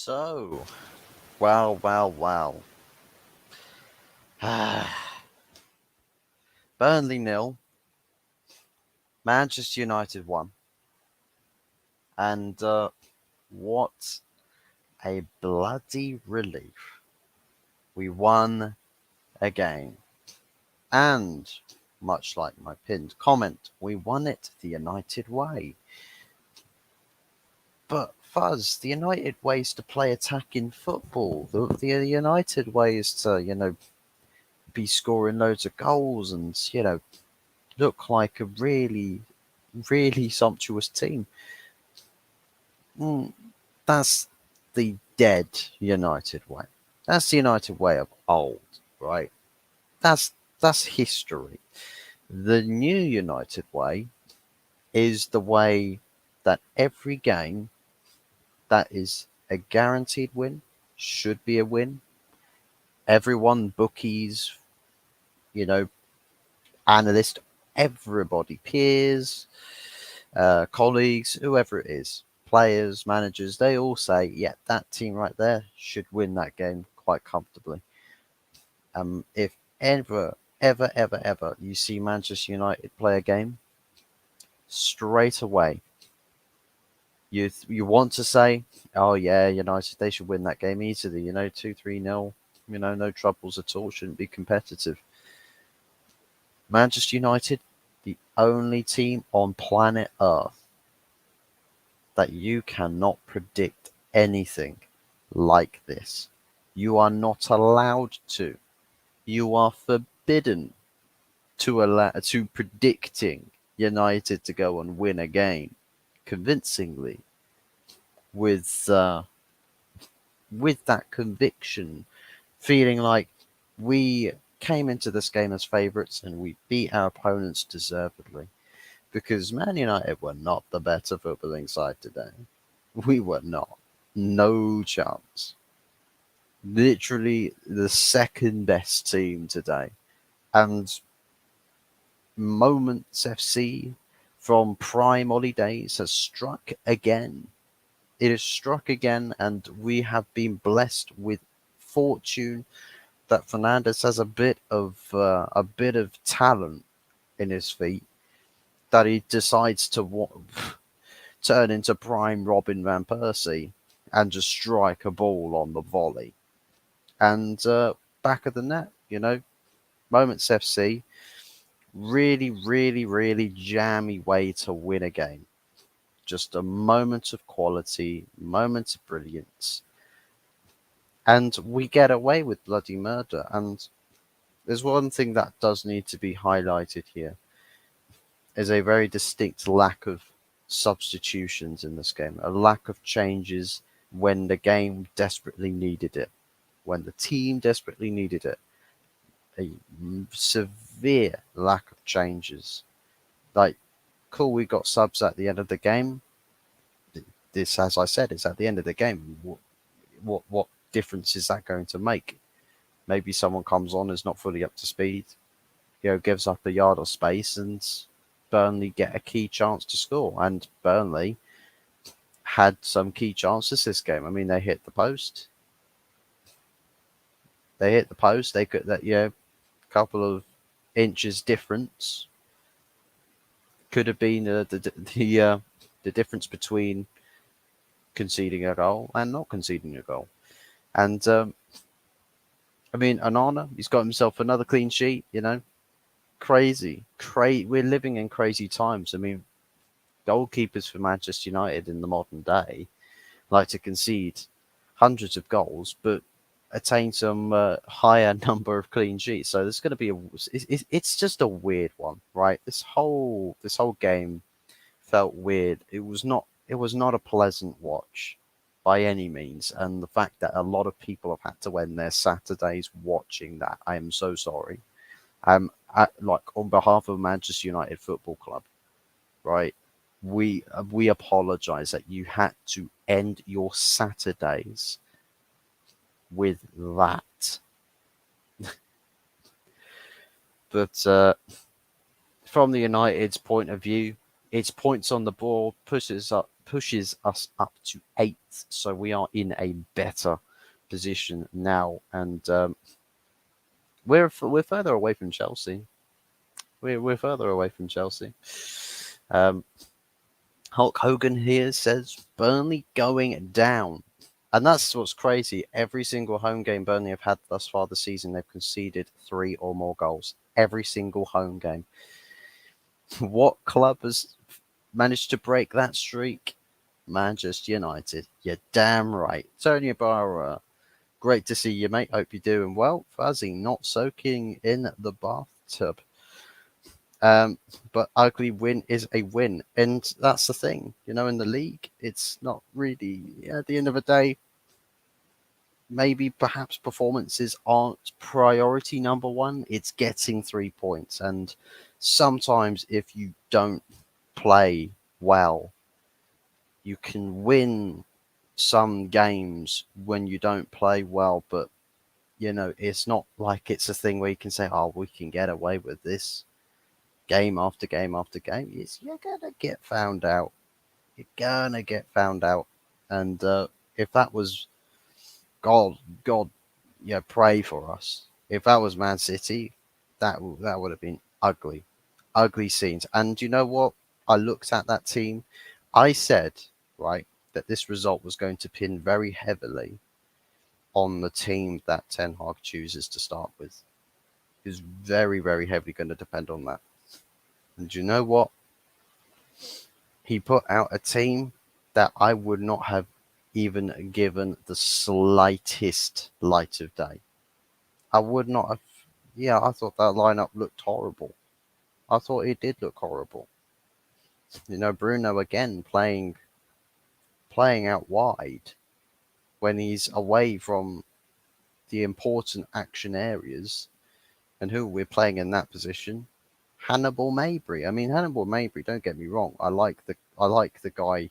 So, well. Burnley nil, Manchester United 1. And what a bloody relief. We won again. And, much like my pinned comment, we won it the United way. But, Fuzz, the United way is to play attacking football. The United way is to, be scoring loads of goals and, look like a really sumptuous team. That's the dead United way. That's the United way of old, right? That's history. The new United way is the way that every game that is a guaranteed win should be a win. Everyone, bookies, you know, analysts, everybody, peers, colleagues, whoever it is, players, managers, they all say, yeah, that team right there should win that game quite comfortably. If ever you see Manchester United play a game, straight away you want to say, oh yeah, United, they should win that game easily, 2-3-0, no troubles at all, shouldn't be competitive. Manchester United, the only team on planet Earth that you cannot predict anything like this. You are not allowed to. You are forbidden to predicting United to go and win a game convincingly with that conviction, feeling like we came into this game as favourites and we beat our opponents deservedly. Because Man United were not the better footballing side today. We were not. No chance. Literally the second best team today. And Moments FC from prime Ollie days has struck again. It has struck again, and we have been blessed with fortune that Fernandes has a bit of talent in his feet that he decides to turn into prime Robin van Persie and just strike a ball on the volley and back of the net. Moments FC, really jammy way to win a game. Just a moment of quality, moment of brilliance. And we get away with bloody murder. And there's one thing that does need to be highlighted here is a very distinct lack of substitutions in this game, a lack of changes when the game desperately needed it, when the team desperately needed it. A severe lack of changes. Like, cool, we got subs at the end of the game. This, as I said, is at the end of the game. What difference is that going to make? Maybe someone comes on is not fully up to speed, gives up a yard of space, and Burnley get a key chance to score. And Burnley had some key chances this game. I mean, they hit the post. They could couple of inches difference could have been the difference between conceding a goal and not conceding a goal. And I mean, Onana, he's got himself another clean sheet. Crazy. We're living in crazy times. I mean, goalkeepers for Manchester United in the modern day like to concede hundreds of goals, but attain some higher number of clean sheets. So there's going to be it's just a weird one, right? This whole game felt weird. It was not a pleasant watch by any means, and the fact that a lot of people have had to end their Saturdays watching that, I am so sorry. On behalf of Manchester United Football Club, right? We apologise that you had to end your Saturdays with that. But from the United's point of view, it's points on the board, pushes us up to 8th. So we are in a better position now, and we're further away from Chelsea. We're further away from Chelsea. Um, Hulk Hogan here says Burnley going down. And that's what's crazy. Every single home game Burnley have had thus far this season, they've conceded 3 or more goals. Every single home game. What club has managed to break that streak? Manchester United. You're damn right. Tony Ibarra, great to see you, mate. Hope you're doing well. Fuzzy, not soaking in the bathtub. But ugly win is a win. And that's the thing. In the league, it's not really, at the end of the day, maybe perhaps performances aren't priority number one. It's getting 3 points. And sometimes if you don't play well, you can win some games when you don't play well, but it's not like it's a thing where you can say, oh, we can get away with this game after game after game. You're gonna get found out. You're gonna get found out. And if that was God, pray for us. If that was Man City, that would have been ugly, ugly scenes. And you know what? I looked at that team. I said, right, that this result was going to pin very heavily on the team that Ten Hag chooses to start with. Is very, very heavily going to depend on that. And you know what? He put out a team that I would not have even given the slightest light of day. I would not have. Yeah, I thought that lineup looked horrible. I thought it did look horrible. Bruno again playing out wide when he's away from the important action areas. And who we're playing in that position? Hannibal Mabry. I mean, Hannibal Mabry, don't get me wrong. I like the guy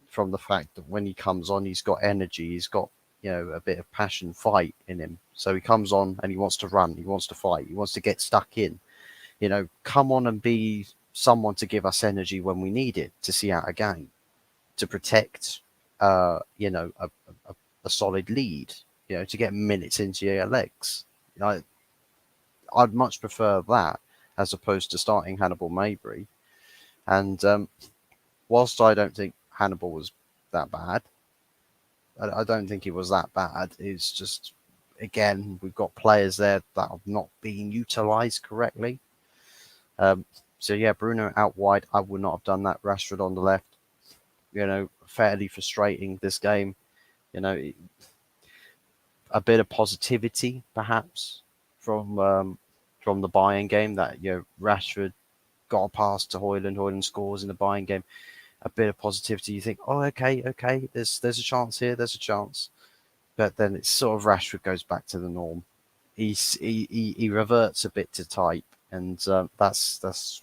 from the fact that when he comes on, he's got energy. He's got, a bit of passion, fight in him. So he comes on and he wants to run. He wants to fight. He wants to get stuck in. Come on and be someone to give us energy when we need it to see out a game, to protect, a solid lead, to get minutes into your legs. I'd much prefer that as opposed to starting Hannibal Mabry. And whilst I don't think Hannibal was that bad, I don't think he was that bad. It's just, again, we've got players there that have not been utilised correctly. So yeah, Bruno out wide. I would not have done that. Rashford on the left. Fairly frustrating this game. A bit of positivity perhaps from the Bayern game that Rashford got a pass to Højlund. Højlund scores in the Bayern game. A bit of positivity. You think, oh, okay, there's a chance here. There's a chance. But then it's sort of Rashford goes back to the norm. He reverts a bit to type, and that's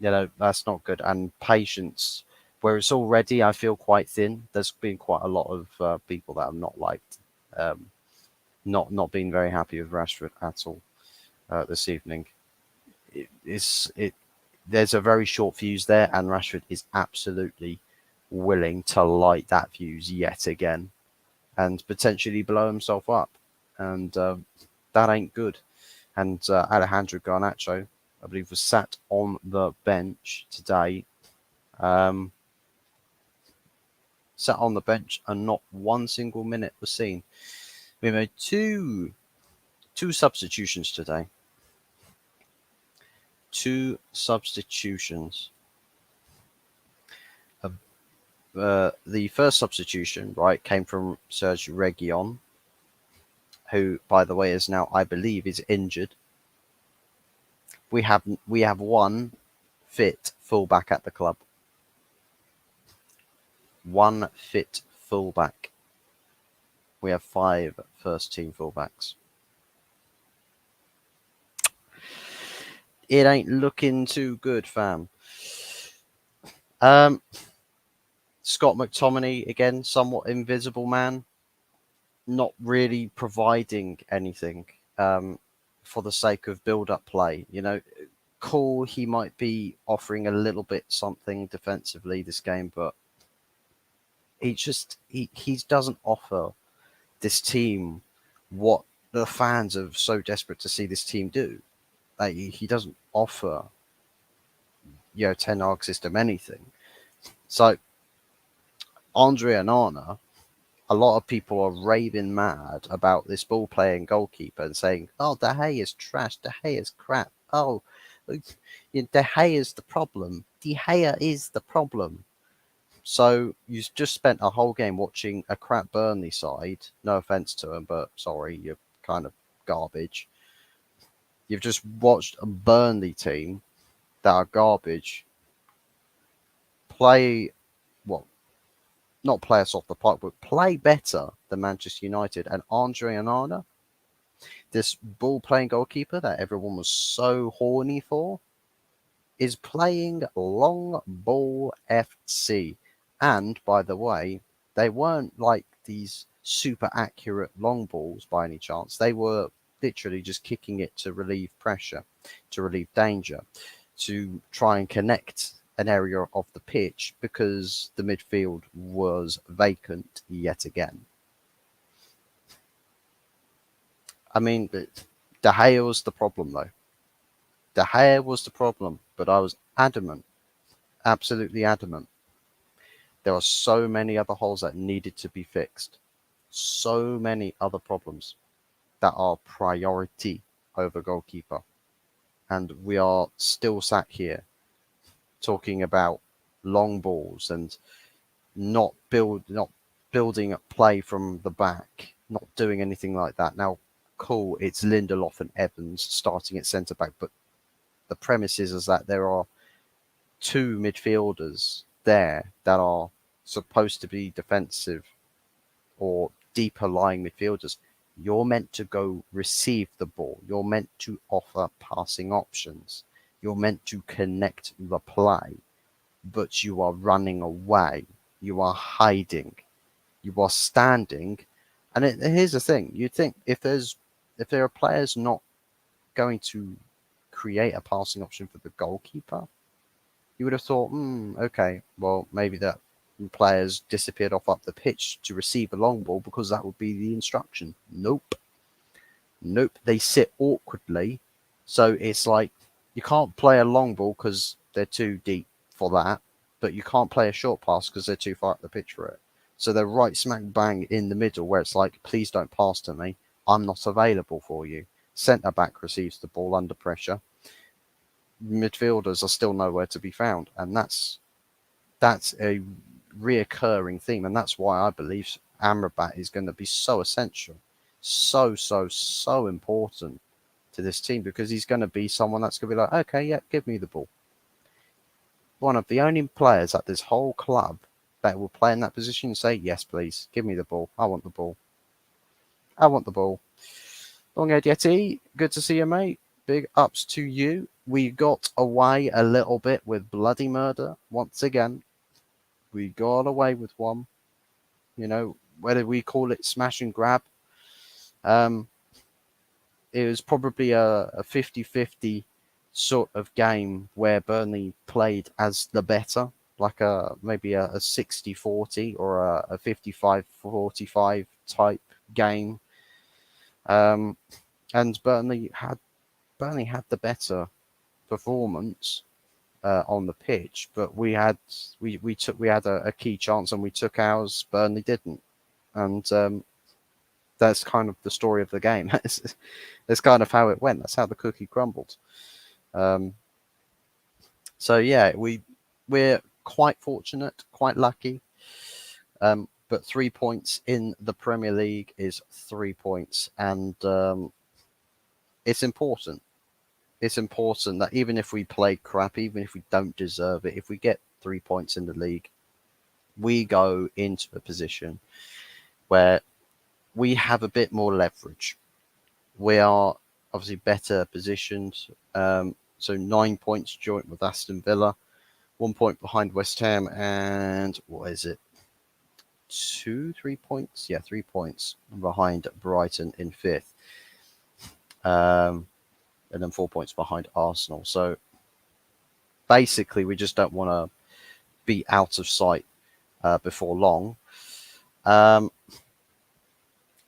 not good. And patience, where it's already, I feel, quite thin. There's been quite a lot of people that have not liked, not been very happy with Rashford at all this evening. There's a very short fuse there, and Rashford is absolutely willing to light that fuse yet again and potentially blow himself up. And that ain't good. And Alejandro Garnacho, I believe, was sat on the bench today. Sat on the bench and not one single minute was seen. We made two substitutions today. 2 substitutions. The first substitution, right, came from Serge Reguilon, who, by the way, is now, I believe, is injured. We have one fit fullback at the club. One fit fullback. We have 5 first-team fullbacks. It ain't looking too good, fam. Scott McTominay, again, somewhat invisible man. Not really providing anything for the sake of build-up play. Cool, he might be offering a little bit something defensively this game, but he doesn't offer this team what the fans are so desperate to see this team do. Like, he doesn't offer, Ten Hag system anything. So Andre Onana, a lot of people are raving mad about this ball playing goalkeeper and saying, "Oh, De Gea is trash. De Gea is crap. Oh, De Gea is the problem. De Gea is the problem." So you just spent a whole game watching a crap Burnley side. No offense to them, but sorry, you're kind of garbage. You've just watched a Burnley team that are garbage play, well, not play us off the park, but play better than Manchester United. And Andre Onana, this ball playing goalkeeper that everyone was so horny for, is playing long ball FC. And by the way, they weren't like these super accurate long balls by any chance. They were literally just kicking it to relieve pressure, to relieve danger, to try and connect an area of the pitch because the midfield was vacant yet again. I mean, De Gea was the problem though. De Gea was the problem, but I was adamant, absolutely adamant. There are so many other holes that needed to be fixed. So many other problems that are priority over goalkeeper. And we are still sat here talking about long balls and not building up play from the back, not doing anything like that. Now, cool, it's Lindelof and Evans starting at centre back, but the premise is that there are two midfielders there that are supposed to be defensive or deeper lying midfielders. You're meant to go receive the ball. You're meant to offer passing options. You're meant to connect the play, but you are running away. You are hiding. You are standing. And here's the thing: you'd think if there are players not going to create a passing option for the goalkeeper, you would have thought, okay, well, maybe that players disappeared off up the pitch to receive a long ball because that would be the instruction. Nope. Nope. They sit awkwardly. So it's like you can't play a long ball because they're too deep for that, but you can't play a short pass because they're too far up the pitch for it. So they're right smack bang in the middle where it's like, please don't pass to me. I'm not available for you. Centre back receives the ball under pressure. Midfielders are still nowhere to be found, and that's a reoccurring theme, and that's why I believe Amrabat is going to be so essential, so important to this team, because he's going to be someone that's going to be like, okay, yeah, give me the ball. One of the only players at this whole club that will play in that position and say, yes, please, give me the ball. I want the ball. I want the ball. Long Ed Yeti, good to see you, mate. Big ups to you. We got away a little bit with bloody murder once again. We got away with one. Whether we call it smash and grab, it was probably a 50-50 sort of game where Burnley played as the better, like maybe a 60-40 or a 55-45 type game. And Burnley had the better performance on the pitch, but we had a key chance and we took ours. Burnley didn't, and that's kind of the story of the game. That's kind of how it went. That's how the cookie crumbled. So yeah, we're quite fortunate, quite lucky. But 3 points in the Premier League is 3 points, and it's important. It's important that even if we play crap, even if we don't deserve it, if we get 3 points in the league, we go into a position where we have a bit more leverage. We are obviously better positioned. So 9 points joint with Aston Villa, 1 point behind West Ham, and what is it? 3 points? Yeah, 3 points behind Brighton in fifth. And then 4 points behind Arsenal. So basically, we just don't want to be out of sight before long.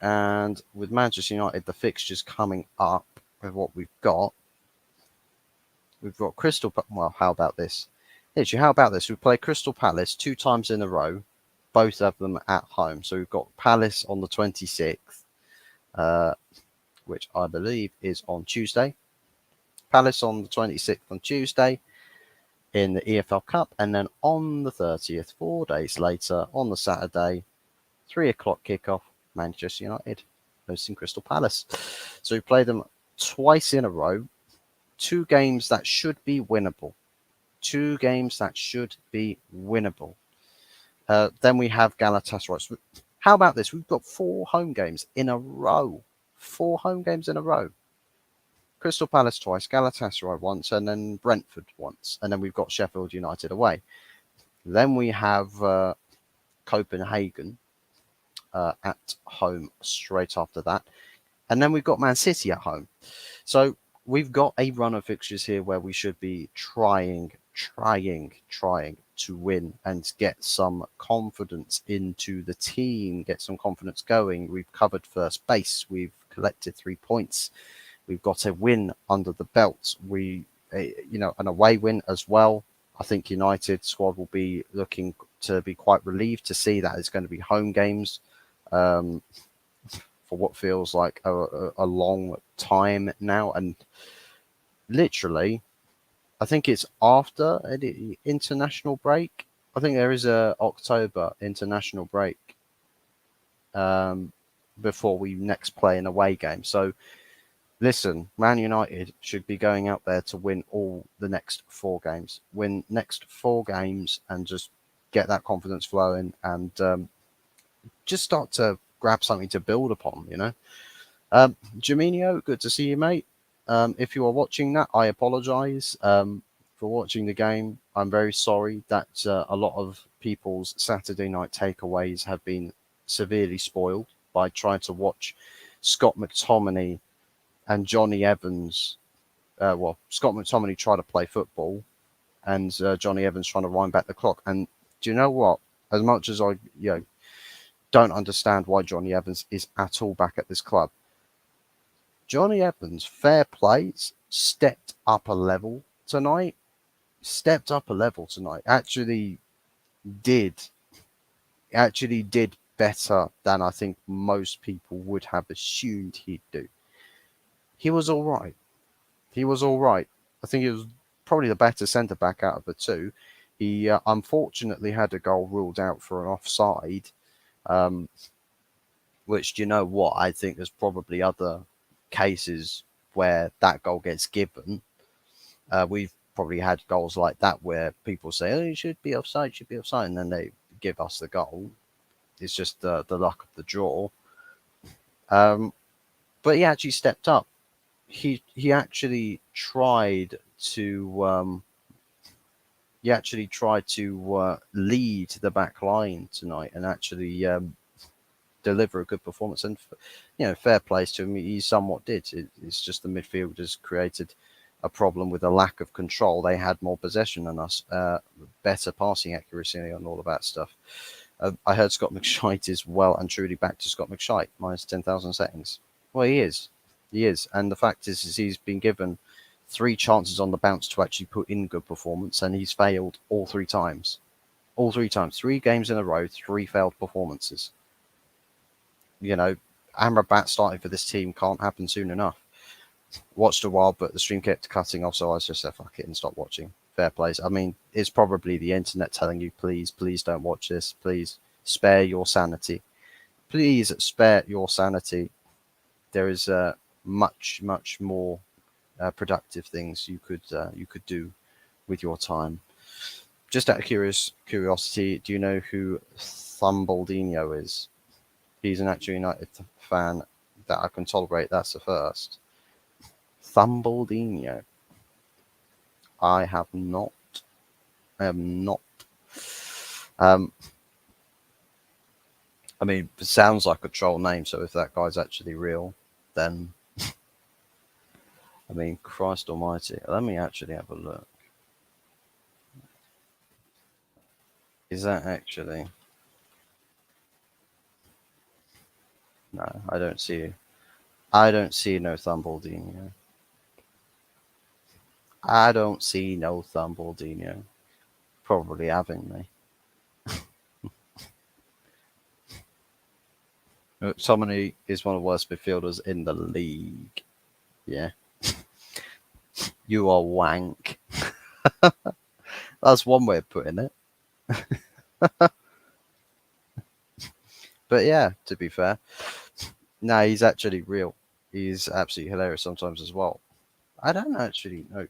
And with Manchester United, the fixtures coming up with what we've got Crystal. Well, how about this? Literally, how about this? We play Crystal Palace 2 times in a row, both of them at home. So we've got Palace on the 26th, which I believe is on Tuesday. Palace on the 26th on Tuesday in the EFL Cup, and then on the 30th, 4 days later, on the Saturday, 3 o'clock kickoff, Manchester United hosting Crystal Palace. So we play them twice in a row, 2 games that should be winnable. 2 games that should be winnable. Then we have Galatasaray. How about this? We've got 4 home games in a row. 4 home games in a row. Crystal Palace twice, Galatasaray once, and then Brentford once. And then we've got Sheffield United away. Then we have Copenhagen at home straight after that. And then we've got Man City at home. So we've got a run of fixtures here where we should be trying to win and get some confidence into the team, get some confidence going. We've covered first base. We've collected 3 points. We've got a win under the belt. An away win as well. I think United squad will be looking to be quite relieved to see that it's going to be home games for what feels like a long time now. And literally, I think it's after the international break. I think there is a October international break before we next play an away game. So listen, Man United should be going out there to win all the next 4 games. Win next 4 games and just get that confidence flowing and just start to grab something to build upon, Jaminio, good to see you, mate. If you are watching that, I apologise for watching the game. I'm very sorry that a lot of people's Saturday night takeaways have been severely spoiled by trying to watch Scott McTominay and Johnny Evans. Scott McTominay tried to play football, and Johnny Evans trying to wind back the clock. And do you know what? As much as I, don't understand why Johnny Evans is at all back at this club, Johnny Evans, fair play, stepped up a level tonight. Actually did better than I think most people would have assumed he'd do. He was all right. I think he was probably the better centre back out of the 2. He unfortunately had a goal ruled out for an offside, which, do you know what? I think there's probably other cases where that goal gets given. We've probably had goals like that where people say, "Oh, it should be offside," and then they give us the goal. It's just the luck of the draw. But he actually stepped up. He actually tried to lead the back line tonight and actually deliver a good performance. And fair plays to him. He somewhat did. It's just the midfielders created a problem with a lack of control. They had more possession than us, better passing accuracy and all of that stuff. I heard Scott McShite is well and truly back to Scott McShite, minus 10,000 settings. Well, he is. And the fact is he's been given 3 chances on the bounce to actually put in good performance, and he's failed all 3 times. 3 games in a row, 3 failed performances. Amrabat starting for this team can't happen soon enough. Watched a while, but the stream kept cutting off, so I just said, fuck it, and stopped watching. Fair plays. I mean, it's probably the internet telling you, please don't watch this. Please spare your sanity. Please spare your sanity. There is much more productive things you could do with your time. Just out of curiosity, do you know who Thumbaldinho is? He's an actual United fan that I can tolerate. That's the first. Thumbaldinho. I have not. I am not. I mean, it sounds like a troll name, so if that guy's actually real, then I mean, Christ almighty. Let me actually have a look. Is that actually? No, I don't see. I don't see no Thumbaldinho. I don't see no Thumbaldinho. Probably having me. Somebody is one of the worst midfielders in the league. Yeah, you are wank. That's one way of putting it. But yeah, to be fair, no, he's actually real. He's absolutely hilarious sometimes as well. I don't actually know.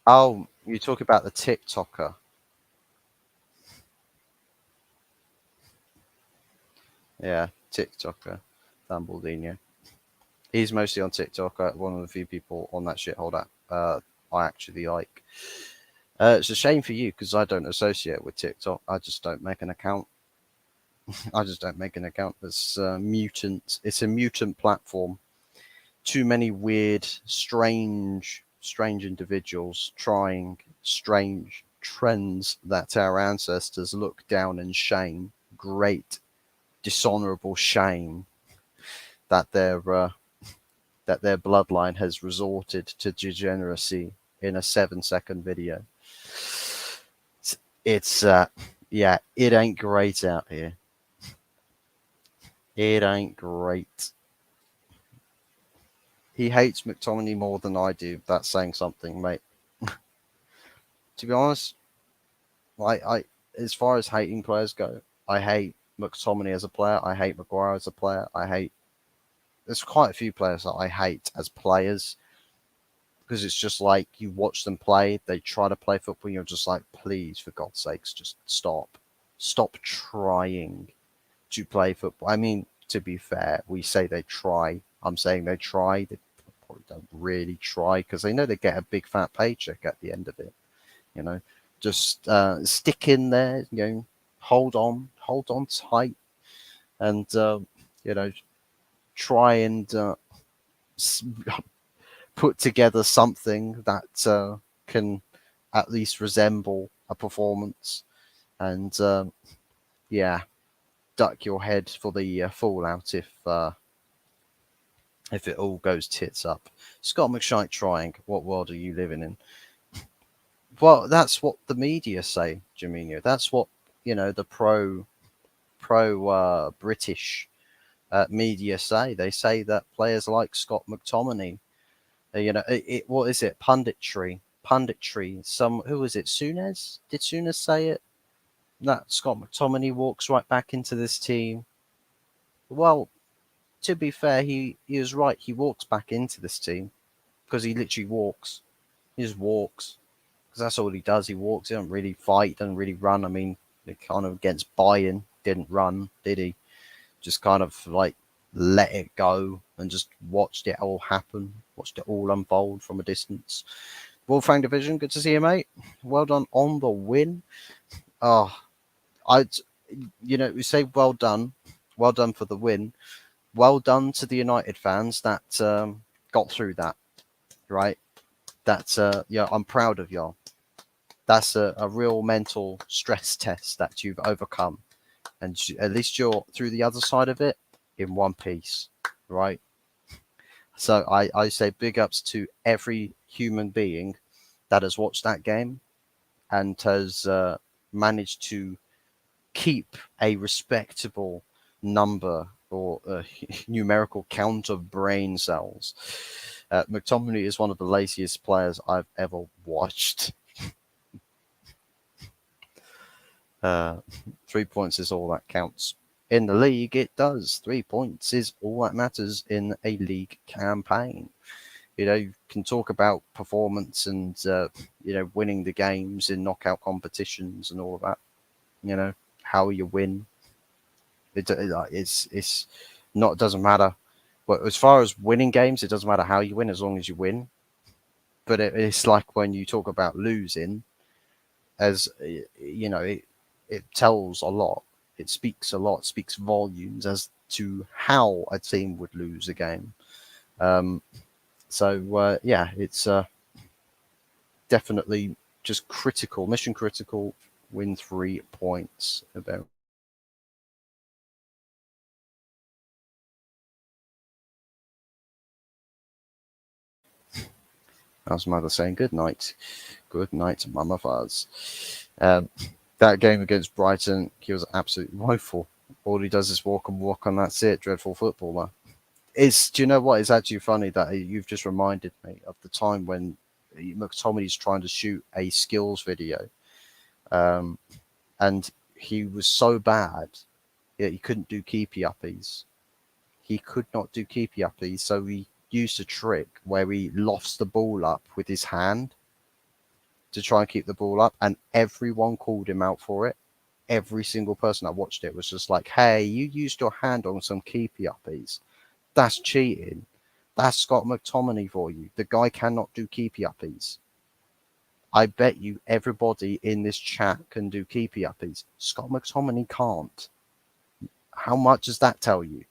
Oh, you talk about the TikToker. Yeah, TikToker, Dumbledore. He's mostly on TikTok. One of the few people on that shithole that I actually like. It's a shame for you because I don't associate with TikTok. I just don't make an account. I just don't make an account. It's mutant. It's a mutant platform. Too many weird, strange individuals trying strange trends that our ancestors look down in shame. Great, dishonorable shame that their bloodline has resorted to degeneracy in a 7-second video. It's yeah, it ain't great out here. It ain't great. He hates McTominay more than I do. That's saying something, mate. To be honest, I as far as hating players go, I hate McTominay as a player. I hate Maguire as a player. I hate. There's quite a few players that I hate as players because it's just like you watch them play. They try to play football. And you're just like, please, for God's sakes, just stop. Stop trying to play football. I mean, to be fair, we say they try. I'm saying they try. They probably don't really try because they know they get a big fat paycheck at the end of it. You know, just stick in there. You know, hold on tight, and you know, try and put together something that can at least resemble a performance. And yeah, duck your head for the fallout if it all goes tits up. Scott McShite trying. What world are you living in? Well, that's what the media say, Jaminho. That's what the pro British media say. They say that players like Scott McTominay, what is it? Punditry. Who was it? Souness? Did Souness say it? That Scott McTominay walks right back into this team. Well, to be fair, he was right. He walks back into this team because he literally walks. He just walks because that's all he does. He walks. He doesn't really fight. Doesn't really run. I mean, kind of against Bayern, didn't run, did he? Just kind of like let it go and just watched it all happen. Watched it all unfold from a distance. Wolfgang Division, good to see you, mate. Well done on the win. Oh, I, we say well done for the win. Well done to the United fans that got through that, right? That's yeah, I'm proud of y'all. That's a real mental stress test that you've overcome, and at least you're through the other side of it in one piece, right? So I say big ups to every human being that has watched that game and has managed to keep a respectable number or numerical count of brain cells. McTominay is one of the laziest players I've ever watched. 3 points is all that counts. In the league, it does. 3 points is all that matters in a league campaign. You can talk about performance and, winning the games in knockout competitions and all of that. How you win. It's not, it doesn't matter. But as far as winning games, it doesn't matter how you win as long as you win. But it's like when you talk about losing, as it tells a lot. It speaks a lot, speaks volumes as to how a team would lose a game. So yeah, it's definitely just critical, mission critical, win 3 points. About how's mother saying good night? Good night, Mama Fuzz. Um, that game against Brighton, he was absolutely woeful. All he does is walk and walk, and that's it. Dreadful footballer. Do you know what? It's actually funny that you've just reminded me of the time when McTominay's trying to shoot a skills video, um, and he was so bad that he couldn't do keepy uppies. He could not do keepy uppies, so he used a trick where he lofts the ball up with his hand to try and keep the ball up, and everyone called him out for it. Every single person that watched it was just like, "Hey, you used your hand on some keepy uppies. That's cheating. That's Scott McTominay for you. The guy cannot do keepy uppies. I bet you everybody in this chat can do keepy uppies. Scott McTominay can't. How much does that tell you?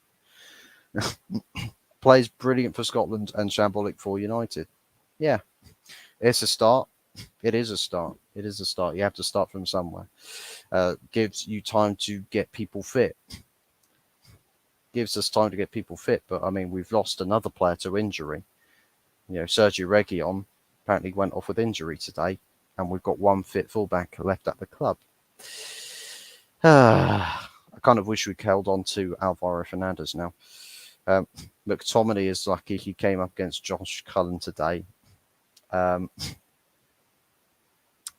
Plays brilliant for Scotland and shambolic for United. Yeah, it's a start. It is a start. It is a start. You have to start from somewhere. Gives you time to get people fit. Gives us time to get people fit. But I mean, we've lost another player to injury. Sergio Reguilon apparently went off with injury today, and we've got one fit fullback left at the club. I kind of wish we'd held on to Alvaro Fernandez now. McTominay is lucky he came up against Josh Cullen today.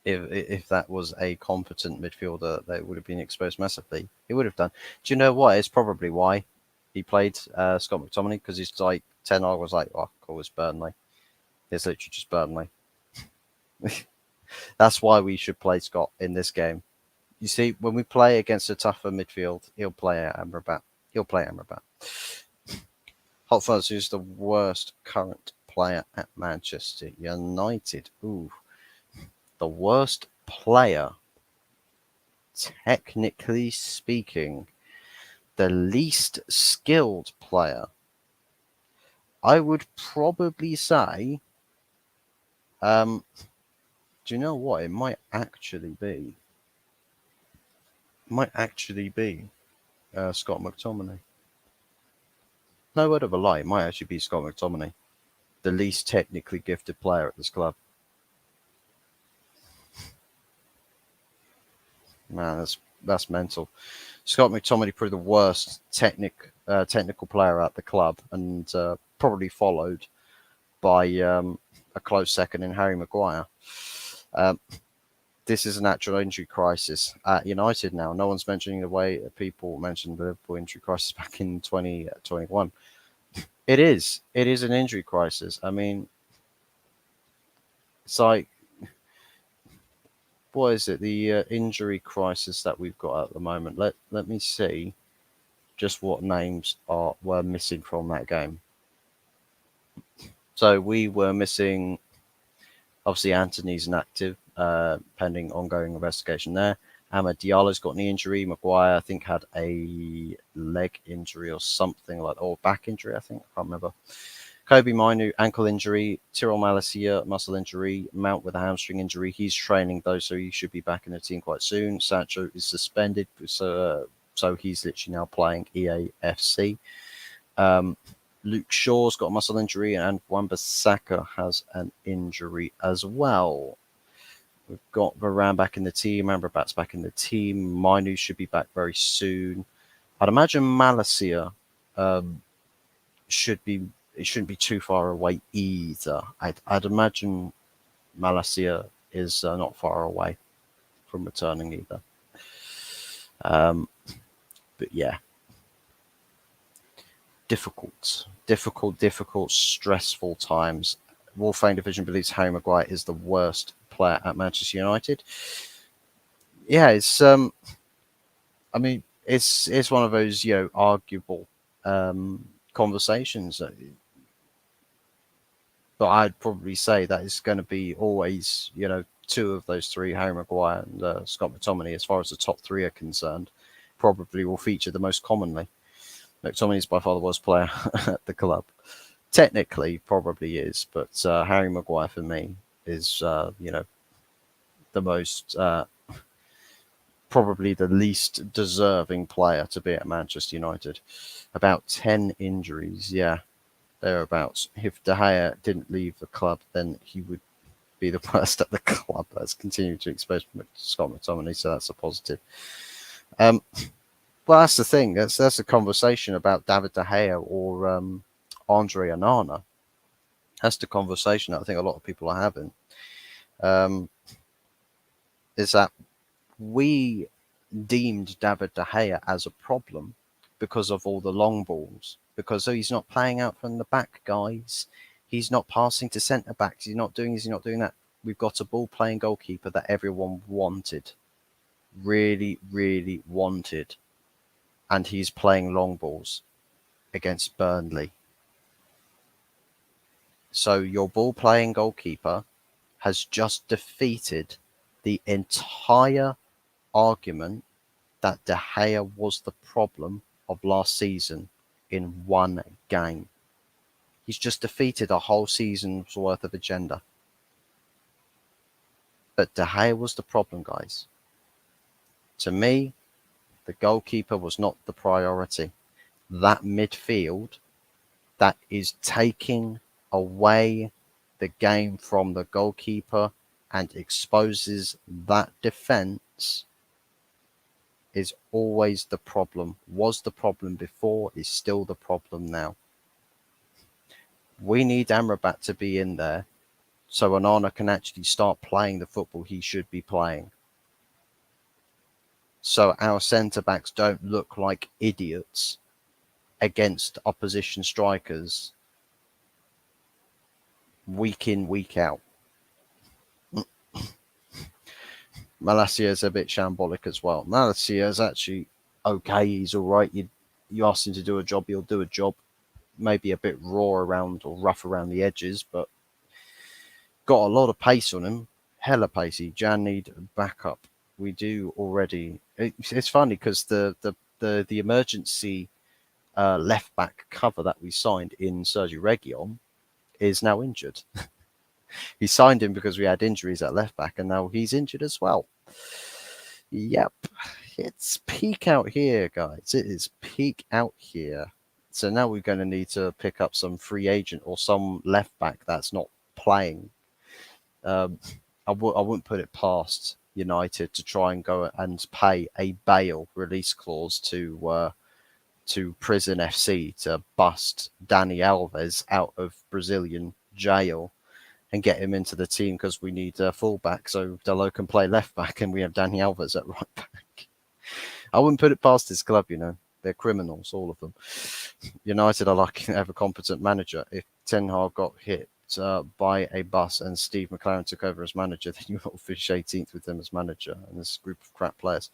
If that was a competent midfielder, that would have been exposed massively. He would have done. Do you know what? It's probably why he played Scott McTominay, because he's like, Ten Hag was like, oh, cool, it's Burnley. It's literally just Burnley. That's why we should play Scott in this game. You see, when we play against a tougher midfield, he'll play Amrabat. Hot Fuzz, who's the worst current player at Manchester United? Ooh. The worst player, technically speaking, the least skilled player, I would probably say, do you know what? It might actually be Scott McTominay. No word of a lie, it might actually be Scott McTominay, the least technically gifted player at this club. Man, that's mental. Scott McTominay, probably the worst technical player at the club, and probably followed by a close second in Harry Maguire. This is an actual injury crisis at United now. No one's mentioning the way people mentioned the Liverpool injury crisis back in 2021. It is an injury crisis. I mean, it's like, what is it? The injury crisis that we've got at the moment. Let me see just what names were missing from that game. So we were missing, obviously, Anthony's inactive, pending ongoing investigation there. Amad Diallo's got an injury. Maguire, I think, had a leg injury or something or back injury, I think. I can't remember. Kobe Mainu, ankle injury. Tyrell Malacia, muscle injury. Mount with a hamstring injury. He's training, though, so he should be back in the team quite soon. Sancho is suspended, so he's literally now playing EAFC. Luke Shaw's got a muscle injury, and Wan-Bissaka has an injury as well. We've got Varane back in the team. Amrabat's back in the team. Mainu should be back very soon. I'd imagine Malacia shouldn't be too far away either. I'd imagine Malacia is not far away from returning either. But yeah, difficult, stressful times. Wolfgang Division believes Harry Maguire is the worst player at Manchester United. Yeah, it's I mean, it's one of those arguable conversations. But I'd probably say that it's going to be always two of those three, Harry Maguire and Scott McTominay, as far as the top three are concerned, probably will feature the most commonly. McTominay is by far the worst player at the club. Technically, probably is, but Harry Maguire for me is, the most, probably the least deserving player to be at Manchester United. About 10 injuries, yeah, thereabouts. If De Gea didn't leave the club, then he would be the worst at the club. That's continued to expose Scott McTominay, so that's a positive. Well, that's the thing. That's a conversation about David De Gea or Andre Onana. That's the conversation that I think a lot of people are having. Is that we deemed David De Gea as a problem because of all the long balls, because he's not playing out from the back, guys. He's not passing to centre backs. He's not doing this. He's not doing that. We've got a ball playing goalkeeper that everyone wanted, really, really wanted, and he's playing long balls against Burnley. So your ball playing goalkeeper has just defeated the entire argument that De Gea was the problem of last season in one game. He's just defeated a whole season's worth of agenda. But De Gea was the problem, guys. To me, the goalkeeper was not the priority. That midfield that is taking away the game from the goalkeeper and exposes that defence is always the problem. Was the problem before, is still the problem now. We need Amrabat to be in there so Onana can actually start playing the football he should be playing. So our centre-backs don't look like idiots against opposition strikers week in, week out. Malacia is a bit shambolic as well. Malacia is actually okay. He's all right. You ask him to do a job, he'll do a job. Maybe a bit raw around or rough around the edges, but got a lot of pace on him. Hella pacey. Jan need backup. We do already. It's funny because the emergency left back cover that we signed in Sergio Reguilon is now injured. He signed him because we had injuries at left back, and now he's injured as well. Yep, it's peak out here, guys. It is peak out here. So now we're going to need to pick up some free agent or some left back that's not playing. I wouldn't put it past United to try and go and pay a bail release clause to Prison FC to bust Dani Alves out of Brazilian jail and get him into the team because we need a fullback so Delo can play left back and we have Dani Alves at right back. I wouldn't put it past this club, They're criminals, all of them. United are lucky to have a competent manager. If Ten Hag got hit by a bus and Steve McLaren took over as manager, then you will finish 18th with him as manager and this group of crap players.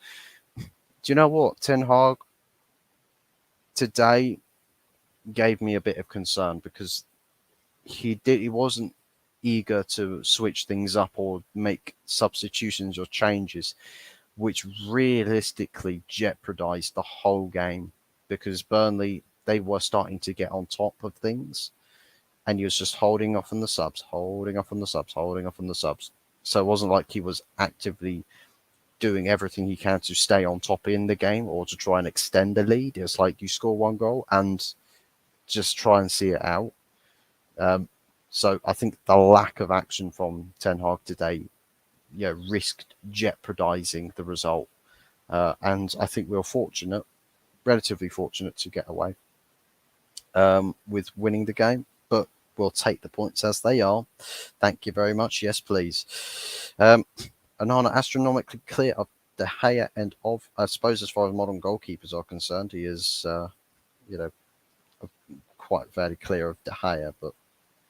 Do you know what? Ten Hag today gave me a bit of concern because he wasn't eager to switch things up or make substitutions or changes, which realistically jeopardized the whole game because Burnley, they were starting to get on top of things and he was just holding off on the subs. So it wasn't like he was actively doing everything he can to stay on top in the game or to try and extend the lead. It's like you score one goal and just try and see it out. So I think the lack of action from Ten Hag today, risked jeopardizing the result. And I think we were relatively fortunate to get away with winning the game, but we'll take the points as they are. Thank you very much. Yes, please. Onana astronomically clear of De Gea and of, I suppose, as far as modern goalkeepers are concerned, he is, quite fairly clear of De Gea, but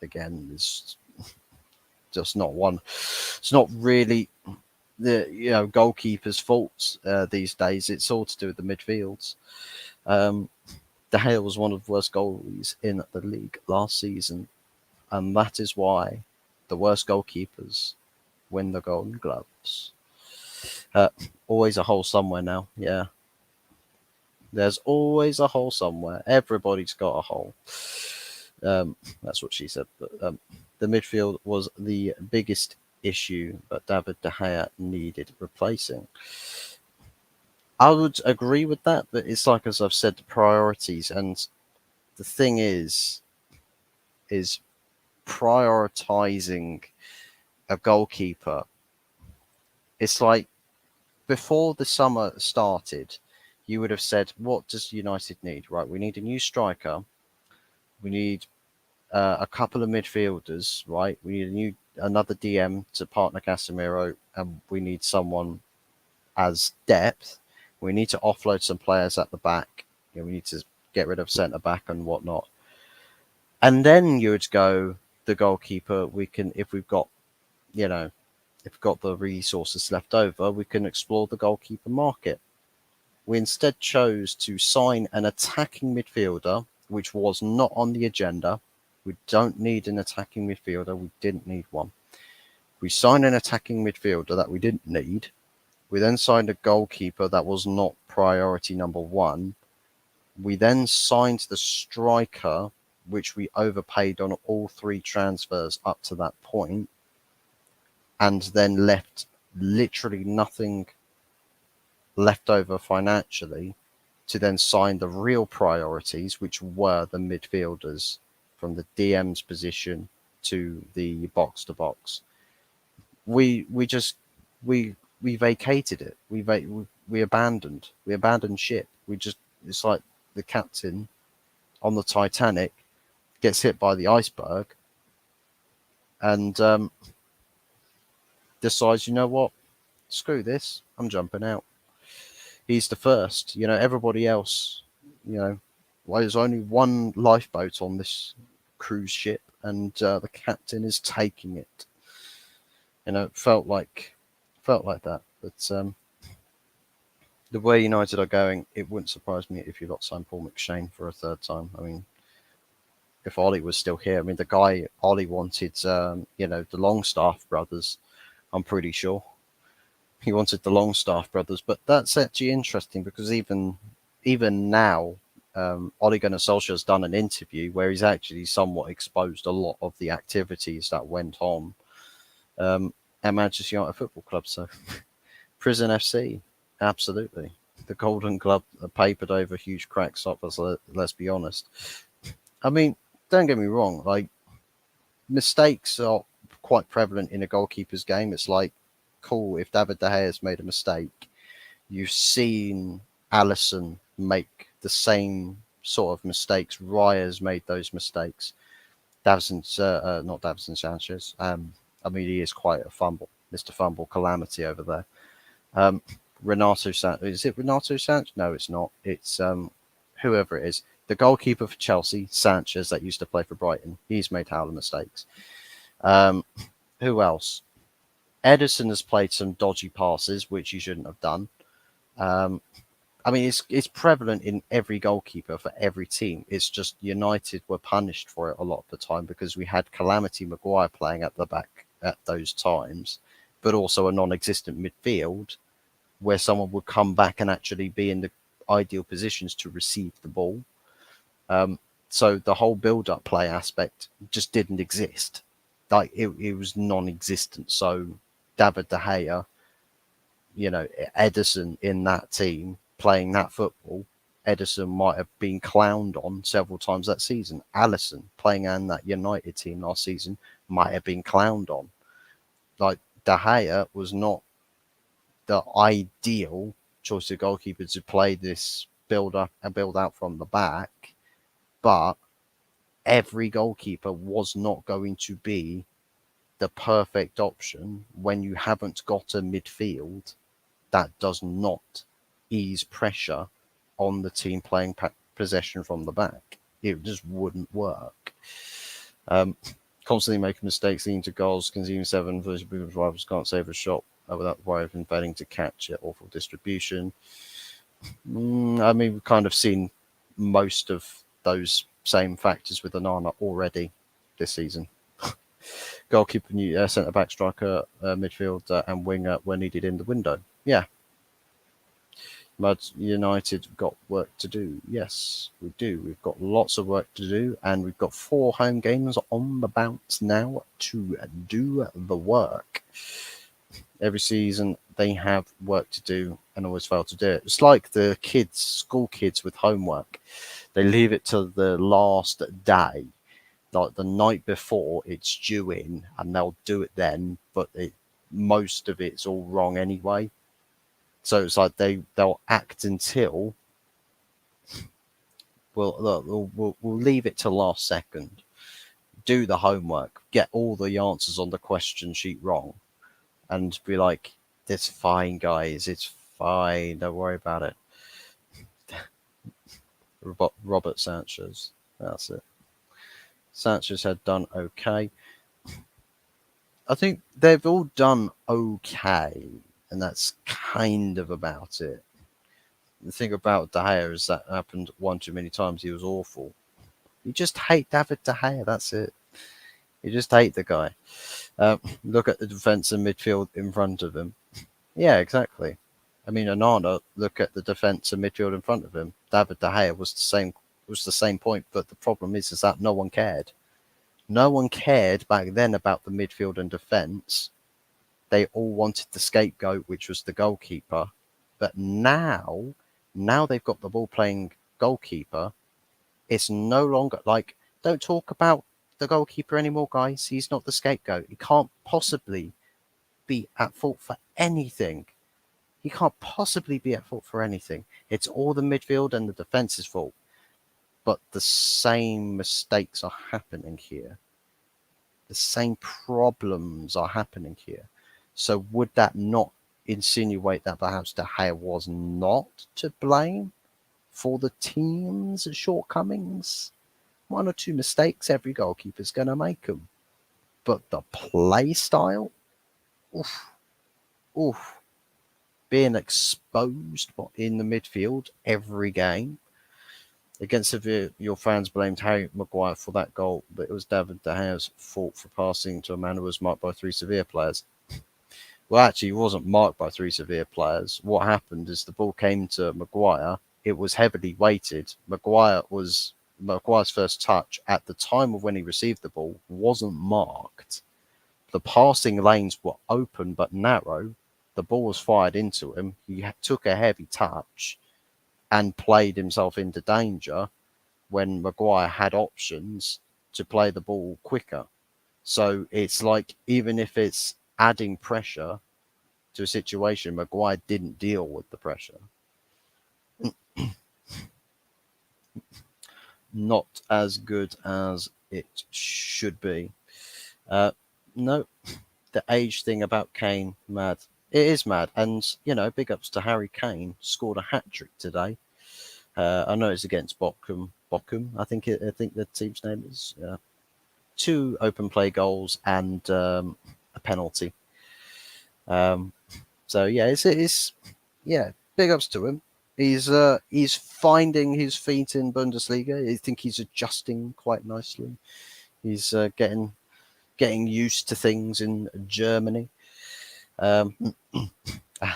again, it's just not one. It's not really the goalkeeper's faults these days. It's all to do with the midfields. De Gea was one of the worst goalies in the league last season, and that is why the worst goalkeepers win the Golden Gloves. Always a hole somewhere now. Yeah. There's always a hole somewhere. Everybody's got a hole. That's what she said. But the midfield was the biggest issue, but David De Gea needed replacing. I would agree with that, but it's like, as I've said, the priorities. And the thing is prioritizing a goalkeeper. It's like before the summer started, you would have said, what does United need? Right, we need a new striker. We need a couple of midfielders, right? We need another DM to partner Casemiro, and we need someone as depth. We need to offload some players at the back. We need to get rid of centre back and whatnot. And then you would go the goalkeeper. We can, if we've got, you know, if we've got the resources left over, we can explore the goalkeeper market. We instead chose to sign an attacking midfielder, which was not on the agenda. We don't need an attacking midfielder. We didn't need one. We signed an attacking midfielder that we didn't need. We then signed a goalkeeper that was not priority number one. We then signed the striker, which we overpaid on all three transfers up to that point, and then left literally nothing left over financially to then sign the real priorities, which were the midfielders from the DM's position to the box to box. We vacated it. We abandoned ship. It's like the captain on the Titanic gets hit by the iceberg and decides, you know what, screw this, I'm jumping out. He's the first. Everybody else, well, there's only one lifeboat on this cruise ship, and the captain is taking it. It felt like that. But the way United are going, it wouldn't surprise me if you got signed Paul McShane for a third time. I mean, if Ollie was still here, I mean, the guy Ollie wanted, the Longstaff brothers. I'm pretty sure he wanted the Longstaff brothers, but that's actually interesting because even now, Ole Gunnar Solskjaer's done an interview where he's actually somewhat exposed a lot of the activities that went on at Manchester United Football Club. So, Prison FC, absolutely. The Golden Glove papered over huge cracks up, let's be honest. I mean, don't get me wrong, like, mistakes are quite prevalent in a goalkeeper's game. It's like, cool, if David De Gea has made a mistake, you've seen Alisson make the same sort of mistakes. Raya's made those mistakes. Not Davison Sanchez. I mean, he is quite a Mr. Fumble calamity over there. Renato Sanchez. Is it Renato Sanchez? No, it's not. It's whoever it is. The goalkeeper for Chelsea, Sanchez, that used to play for Brighton. He's made howler mistakes. Who else? Ederson has played some dodgy passes, which he shouldn't have done. I mean, it's prevalent in every goalkeeper for every team. It's just United were punished for it a lot of the time because we had Calamity Maguire playing at the back at those times, but also a non-existent midfield where someone would come back and actually be in the ideal positions to receive the ball. So the whole build-up play aspect just didn't exist. Like it was non-existent. So David De Gea, Ederson in that team playing that football, Ederson might have been clowned on several times that season. Alisson playing in that United team last season might have been clowned on. Like, De Gea was not the ideal choice of goalkeeper to play this build up and build out from the back, but every goalkeeper was not going to be the perfect option when you haven't got a midfield that does not ease pressure on the team playing possession from the back. It just wouldn't work. Constantly making mistakes, leading to goals, conceding 7 versus rivals can't save a shot without worry of failing to catch it. Awful distribution. I mean, we've kind of seen most of those same factors with Onana already this season. Goalkeeper, centre back, striker, midfield, and winger were needed in the window. Yeah. But United got work to do. Yes, we do. We've got lots of work to do, and we've got 4 home games on the bounce now to do the work. Every season they have work to do and always fail to do it. It's like the kids, school kids with homework. They leave it till the last day, like the night before it's due in, and they'll do it then, but most of it's all wrong anyway. So it's like they'll act until we'll leave it till last second, do the homework, get all the answers on the question sheet wrong, and be like, "It's fine, guys. It's fine. Don't worry about it." Robert Sanchez. That's it. Sanchez had done okay. I think they've all done okay, and that's kind of about it. The thing about De Gea is that happened one too many times. He was awful. You just hate David De Gea. That's it. You just hate the guy. Look at the defence and midfield in front of him. Yeah, exactly. I mean, Onana, look at the defence and midfield in front of him. David De Gea was the same point, but the problem is that no one cared. No one cared back then about the midfield and defence. They all wanted the scapegoat, which was the goalkeeper. But now they've got the ball playing goalkeeper. It's no longer like, don't talk about the goalkeeper anymore, guys. He's not the scapegoat. He can't possibly be at fault for anything. He can't possibly be at fault for anything. It's all the midfield and the defence's fault. But the same mistakes are happening here. The same problems are happening here. So would that not insinuate that perhaps De Gea was not to blame for the team's shortcomings? 1 or 2 mistakes, every goalkeeper's going to make them. But the play style, oof, being exposed in the midfield every game. Against Sevilla, your fans blamed Harry Maguire for that goal, but it was David De Gea's fault for passing to a man who was marked by 3 Sevilla players. Well, actually, he wasn't marked by 3 Sevilla players. What happened is the ball came to Maguire. It was heavily weighted. Maguire's first touch at the time of when he received the ball wasn't marked. The passing lanes were open but narrow. The ball was fired into him. He took a heavy touch and played himself into danger when Maguire had options to play the ball quicker. So it's like, even if it's adding pressure to a situation, Maguire didn't deal with the pressure. Not as good as it should be. No, the age thing about Kane, mad. It is mad. And, big ups to Harry Kane, scored a hat-trick today. I know it's against Bochum. I think the team's name is. 2 open play goals and a penalty. So yeah, it's big ups to him. He's finding his feet in Bundesliga. I think he's adjusting quite nicely. He's getting used to things in Germany.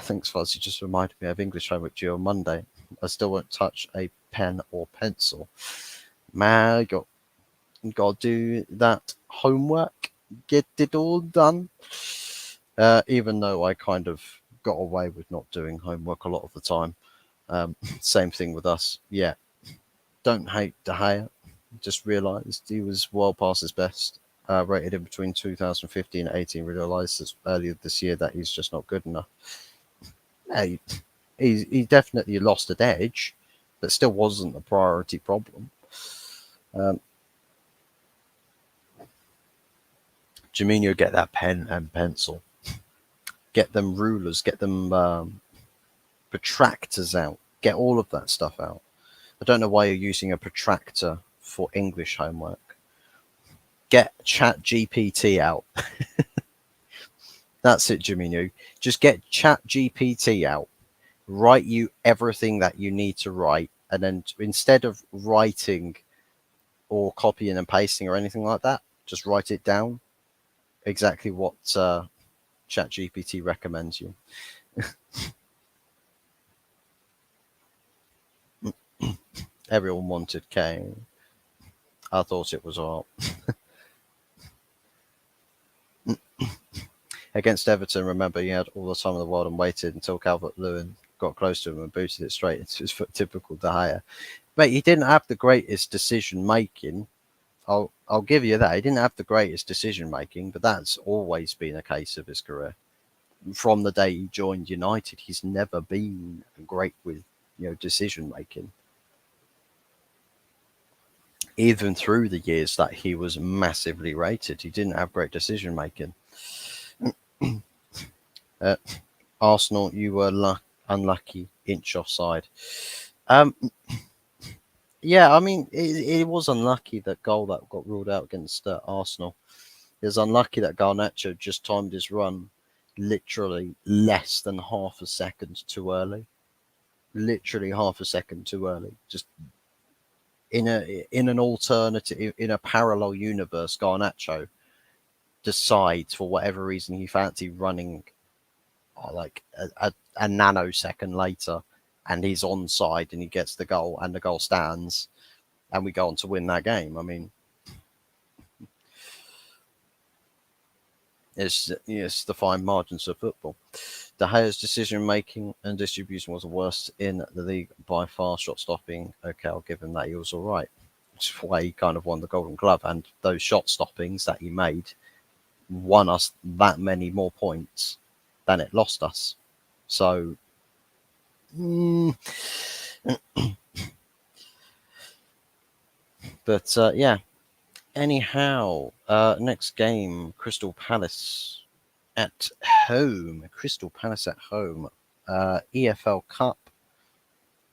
Thanks, Fuzzy. Just reminded me of English homework due on Monday. I still won't touch a pen or pencil. Man, got to do that homework. Get it all done. Even though I kind of got away with not doing homework a lot of the time. Same thing with us. Yeah. Don't hate De Gea. Just realised he was well past his best. Rated him between 2015 and 18. Realised earlier this year that he's just not good enough. Yeah, he definitely lost an edge, but still wasn't a priority problem. Firmino, get that pen and pencil. Get them rulers, get them protractors out. Get all of that stuff out. I don't know why you're using a protractor for English homework. Get ChatGPT out. That's it, Firmino. Just get ChatGPT out. Write you everything that you need to write. And then instead of writing or copying and pasting or anything like that, just write it down. Exactly what ChatGPT recommends you. Everyone wanted Kane. I thought it was all against Everton. Remember, he had all the time in the world and waited until Calvert-Lewin got close to him and booted it straight into his foot. Typical De Gea. But he didn't have the greatest decision making. I'll give you that. He didn't have the greatest decision making, but that's always been a case of his career. From the day he joined United, he's never been great with decision making. Even through the years that he was massively rated, he didn't have great decision making. Arsenal, you were unlucky, inch offside. Yeah, I mean, it was unlucky that goal that got ruled out against Arsenal. It was unlucky that Garnacho just timed his run literally less than half a second too early. Literally half a second too early. Just in an alternative, in a parallel universe, Garnacho decides for whatever reason he fancied running like a nanosecond later, and he's onside and he gets the goal and the goal stands, and we go on to win that game. I mean, it's the fine margins of football. De Gea's decision making and distribution was the worst in the league by far. Shot stopping, okay, I'll give him that. He was all right. It's why he kind of won the Golden Glove, and those shot stoppings that he made won us that many more points than it lost us. So, but yeah. Anyhow, next game, Crystal Palace at home. Crystal Palace at home. EFL Cup.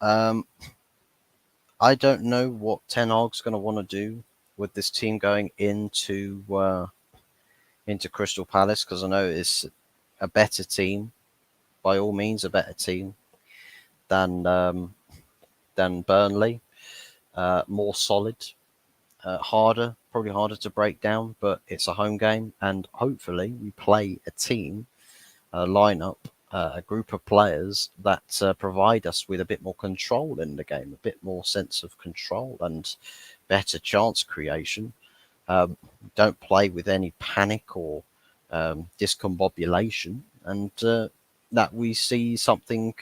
I don't know what Ten Hag's going to want to do with this team going into Crystal Palace, because I know it's a better team, by all means, a better team than Burnley. More solid. Probably harder to break down, but it's a home game, and hopefully we play a team, a lineup, a group of players that provide us with a bit more control in the game, a bit more sense of control and better chance creation. Don't play with any panic or discombobulation, and that we see something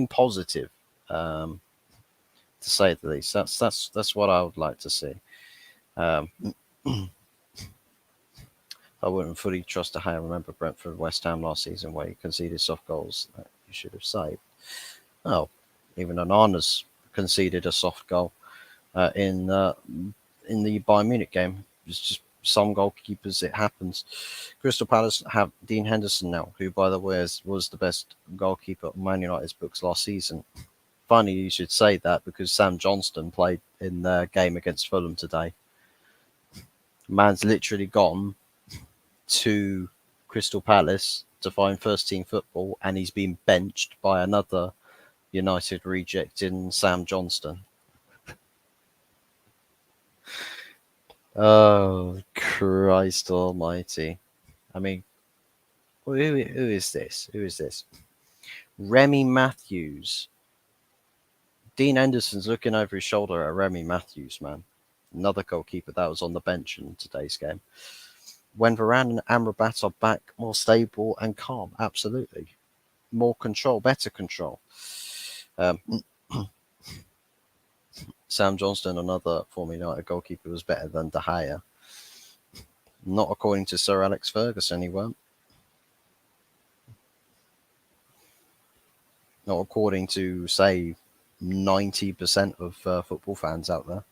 positive. To say the least, that's what I would like to see. I wouldn't fully trust De Gea. I remember Brentford, West Ham last season where he conceded soft goals that you should have saved. Oh, even Onana's conceded a soft goal in the Bayern Munich game. It's just some goalkeepers, it happens. Crystal Palace have Dean Henderson now, who, by the way, was the best goalkeeper on Man United's books last season. Funny you should say that, because Sam Johnston played in the game against Fulham today. Man's literally gone to Crystal Palace to find first team football, and he's been benched by another United reject in Sam Johnston. Oh, Christ almighty. I mean, who is this? Who is this? Remy Matthews. Dean Henderson's looking over his shoulder at Remy Matthews, man. Another goalkeeper that was on the bench in today's game. When Varane and Amrabat are back, more stable and calm, absolutely. More control, better control. Sam Johnston, another former United goalkeeper, was better than De Gea. Not according to Sir Alex Ferguson, he weren't. Not according to, say, 90% of football fans out there.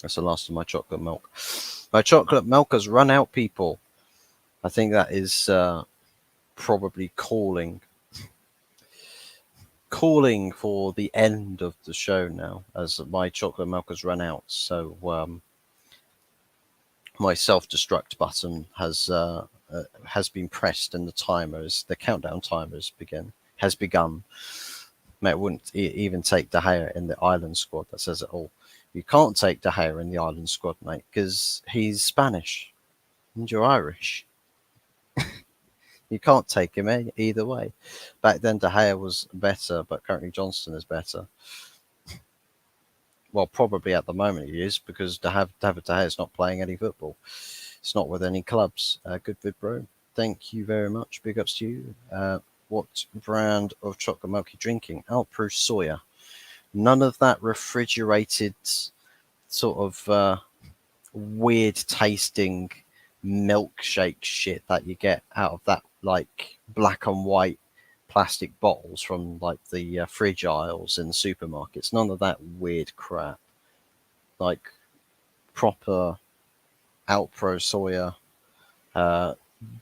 That's the last of my chocolate milk. My chocolate milk has run out, people. I think that is probably calling for the end of the show now, as my chocolate milk has run out. So my self-destruct button has been pressed, and the countdown timer has begun. Mate, it wouldn't even take De Gea in the Ireland squad. That says it all. You can't take De Gea in the Ireland squad, mate, because he's Spanish and you're Irish. You can't take him either way. Back then, De Gea was better, but currently Johnston is better. Well, probably at the moment he is, because David De Gea is not playing any football. It's not with any clubs. Good vid, bro. Thank you very much. Big ups to you. What brand of chocolate milk are you drinking? Alpro Soya. None of that refrigerated sort of weird tasting milkshake shit that you get out of that like black and white plastic bottles from like the fridge aisles in the supermarkets. None of that weird crap. Like proper Alpro Soya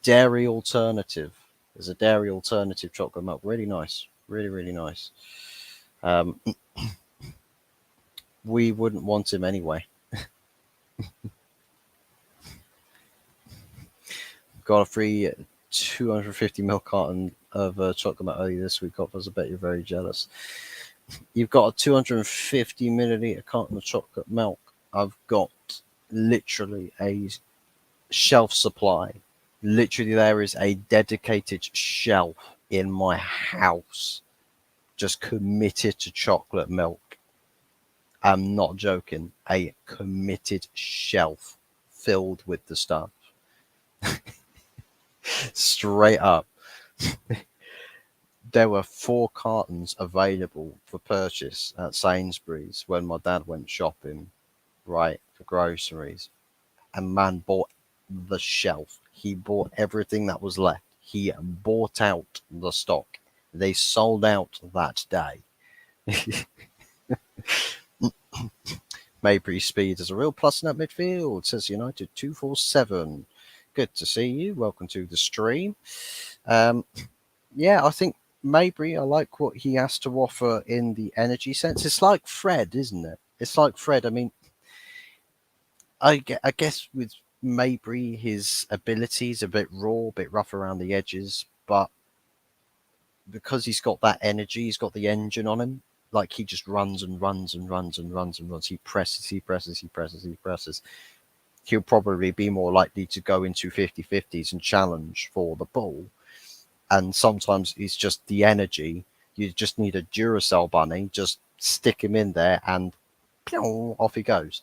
dairy alternative. There's a dairy alternative chocolate milk. Really nice. Really, really nice. We wouldn't want him anyway. Got a free 250ml carton of chocolate milk earlier this week, Oppers. I bet you're very jealous. You've got a 250 milliliter carton of chocolate milk. I've got literally a shelf supply. Literally, there is a dedicated shelf in my house just committed to chocolate milk. I'm not joking. A committed shelf filled with the stuff. Straight up. There were 4 cartons available for purchase at Sainsbury's when my dad went shopping, right, for groceries. And man bought the shelf. He bought everything that was left. He bought out the stock. They sold out that day. Maybury Speed is a real plus in that midfield, says United 247. Good to see you. Welcome to the stream. Yeah, I think Maybury, I like what he has to offer in the energy sense. It's like Fred, isn't it? It's like Fred. I mean, I guess with Maybury, his abilities a bit raw, a bit rough around the edges, but because he's got that energy, he's got the engine on him. Like he just runs and runs and runs and runs and runs. He presses, he presses, he presses, he presses. He'll probably be more likely to go into 50-50s and challenge for the ball. And sometimes it's just the energy. You just need a Duracell bunny, just stick him in there and off he goes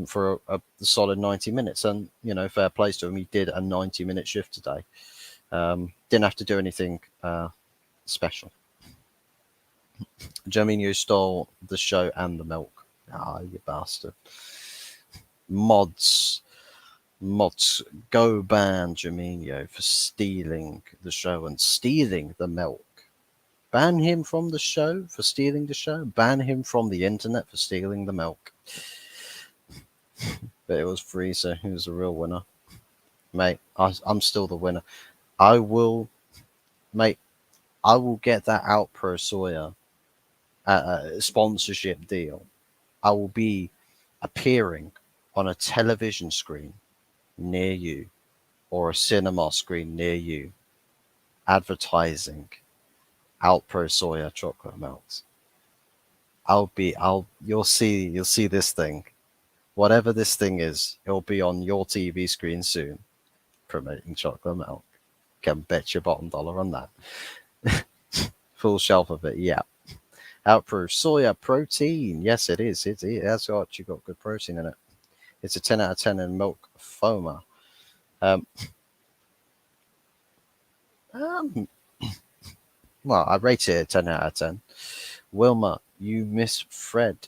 for a solid 90 minutes. And, fair play to him. He did a 90-minute shift today. Didn't have to do anything special. Germinio stole the show and the milk. Ah, you bastard. Mods, go ban Germinio for stealing the show and stealing the milk. Ban him from the show for stealing the show. Ban him from the internet for stealing the milk. But it was free, so he was the real winner. Mate, I'm still the winner. I will get that Alpro Soya sponsorship deal. I will be appearing on a television screen near you or a cinema screen near you advertising Alpro Soya chocolate melts. You'll see this thing. Whatever this thing is, it'll be on your TV screen soon, promoting chocolate milk. Can bet your bottom dollar on that. Full shelf of it, yeah. Alpro Soya protein. Yes, it is. It has got good protein in it. It's a 10 out of 10 in milk foamer. Well, I rate it a 10 out of 10. Wilma, you miss Fred.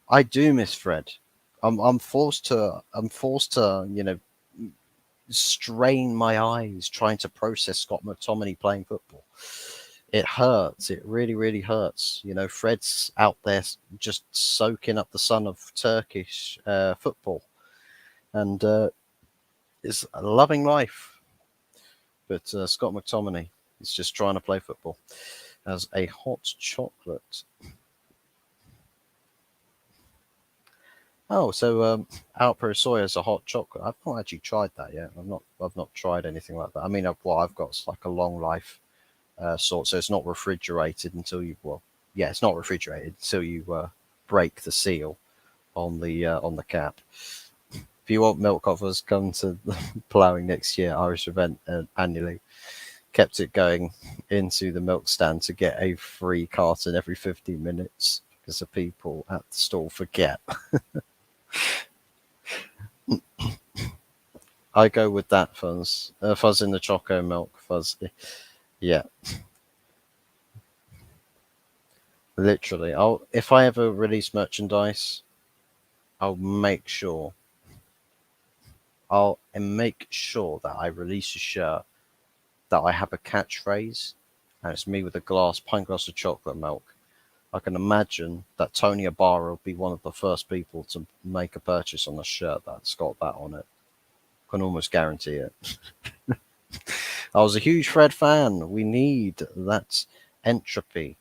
I do miss Fred. I'm forced to strain my eyes trying to process Scott McTominay playing football. It hurts. It really, really hurts. Fred's out there just soaking up the sun of Turkish football, and is loving life. But Scott McTominay is just trying to play football. As a hot chocolate. Oh, so Alpro Soya is a hot chocolate. I've not actually tried that yet. I've not tried anything like that. I mean, I've got like a long life sort, so it's not refrigerated until you. Well, yeah, it's not refrigerated until you break the seal on the cap. If you want milk offers, come to ploughing next year, Irish event annually. Kept it going into the milk stand to get a free carton every 15 minutes because the people at the stall forget. I go with that fuzz. Fuzz in the choco milk, fuzz. Yeah, literally. If I ever release merchandise, I'll make sure that I release a shirt that I have a catchphrase, and it's me with a pint glass of chocolate milk. I can imagine that Tony Ibarra will be one of the first people to make a purchase on a shirt that's got that on it. Can almost guarantee it. I was a huge Fred fan. We need that entropy.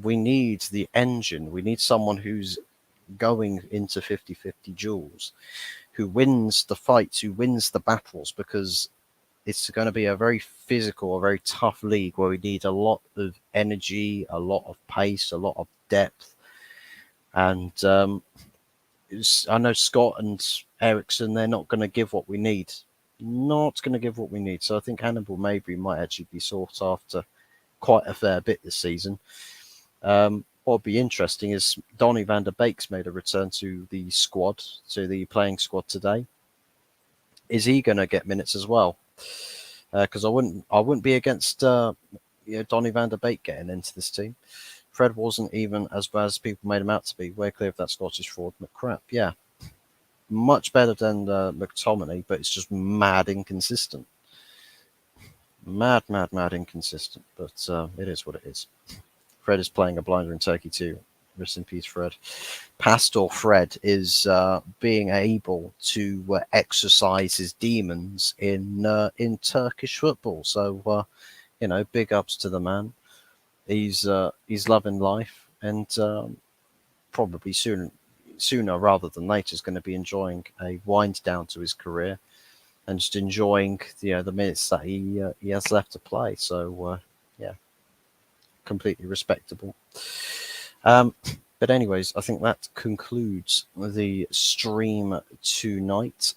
We need the engine. We need someone who's going into 50-50 duels, who wins the fights, who wins the battles, because it's going to be a very physical, a very tough league where we need a lot of energy, a lot of pace, a lot of depth. And I know Scott and Ericsson, they're not going to give what we need. Not going to give what we need. So I think Hannibal Mabry might actually be sought after quite a fair bit this season. What would be interesting is Donny van der Beek's made a return to the squad, to the playing squad today. Is he going to get minutes as well? Because I wouldn't be against Donny van der Beek getting into this team. Fred wasn't even as bad as people made him out to be. We're clear of that Scottish fraud McCrap. Yeah, much better than McTominay, but it's just mad inconsistent. Mad inconsistent. But it is what it is. Fred is playing a blinder in Turkey too. Rest in peace, Fred. Pastor Fred is being able to exercise his demons in Turkish football. So big ups to the man. He's loving life, and probably sooner rather than later is going to be enjoying a wind down to his career and just enjoying the minutes that he has left to play. So yeah, completely respectable. But anyways, I think that concludes the stream tonight.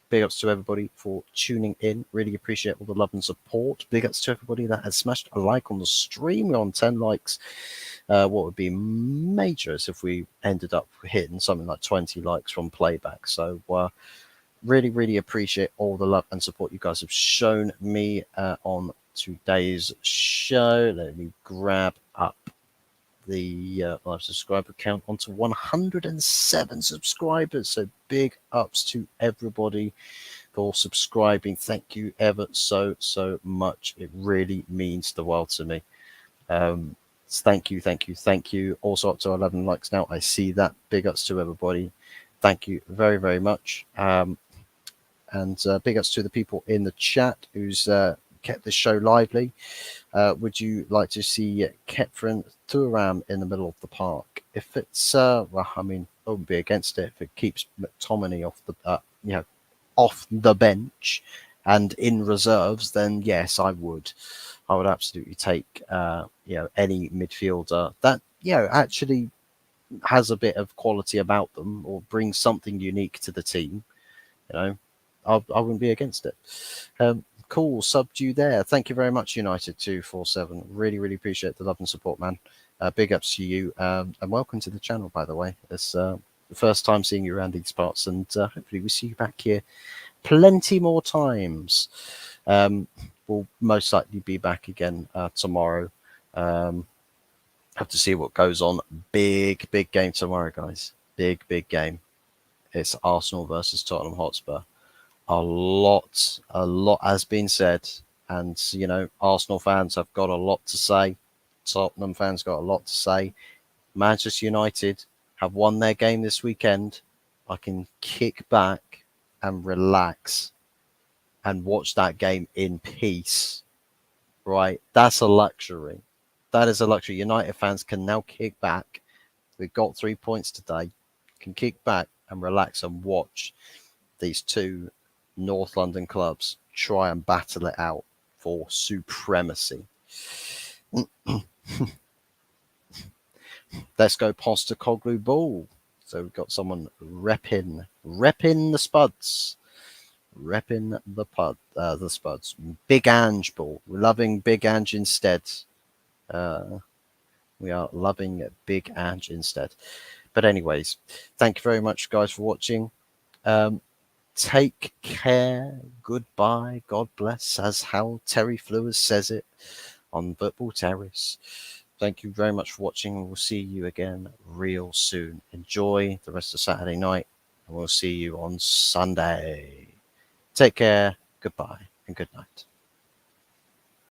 Big ups to everybody for tuning in. Really appreciate all the love and support. Big ups to everybody that has smashed a like on the stream. We're on 10 likes. What would be major is if we ended up hitting something like 20 likes from playback. So really appreciate all the love and support you guys have shown me on today's show. Let me grab up the live subscriber count onto 107 subscribers. So big ups to everybody for subscribing. Thank you ever so much. It really means the world to me. Thank you. Also up to 11 likes now. I see that. Big ups to everybody. Thank you very much. And big ups to the people in the chat who's kept the show lively. Would you like to see Ketfrin Thuram in the middle of the park? If it's I wouldn't be against it if it keeps McTominay off the bench and in reserves, then yes, I would absolutely take any midfielder that actually has a bit of quality about them or brings something unique to the team. I wouldn't be against it. Cool, subbed you there. Thank you very much, United247. Really appreciate the love and support, man. Big ups to you, and welcome to the channel, by the way. It's the first time seeing you around these parts, and hopefully we see you back here plenty more times. We'll most likely be back again tomorrow. Have to see what goes on. Big game tomorrow, guys. Big game. It's Arsenal versus Tottenham Hotspur. A lot has been said, and Arsenal fans have got a lot to say. Tottenham fans got a lot to say. Manchester United have won their game this weekend. I can kick back and relax and watch that game in peace. Right? That's a luxury. That is a luxury. United fans can now kick back. We've got 3 points today. Can kick back and relax and watch these two North London clubs try and battle it out for supremacy. Let's go Postacoglu Ball. So we've got someone repping the Spuds. Repping the Spuds. Big Ange Ball. We're loving Big Ange instead. We are loving Big Ange instead. But anyways, thank you very much, guys, for watching. Take care. Goodbye. God bless, as how Terry Flewers says it on Football Terrace. Thank you very much for watching, and we'll see you again real soon. Enjoy the rest of Saturday night, and we'll see you on Sunday. Take care. Goodbye and good night.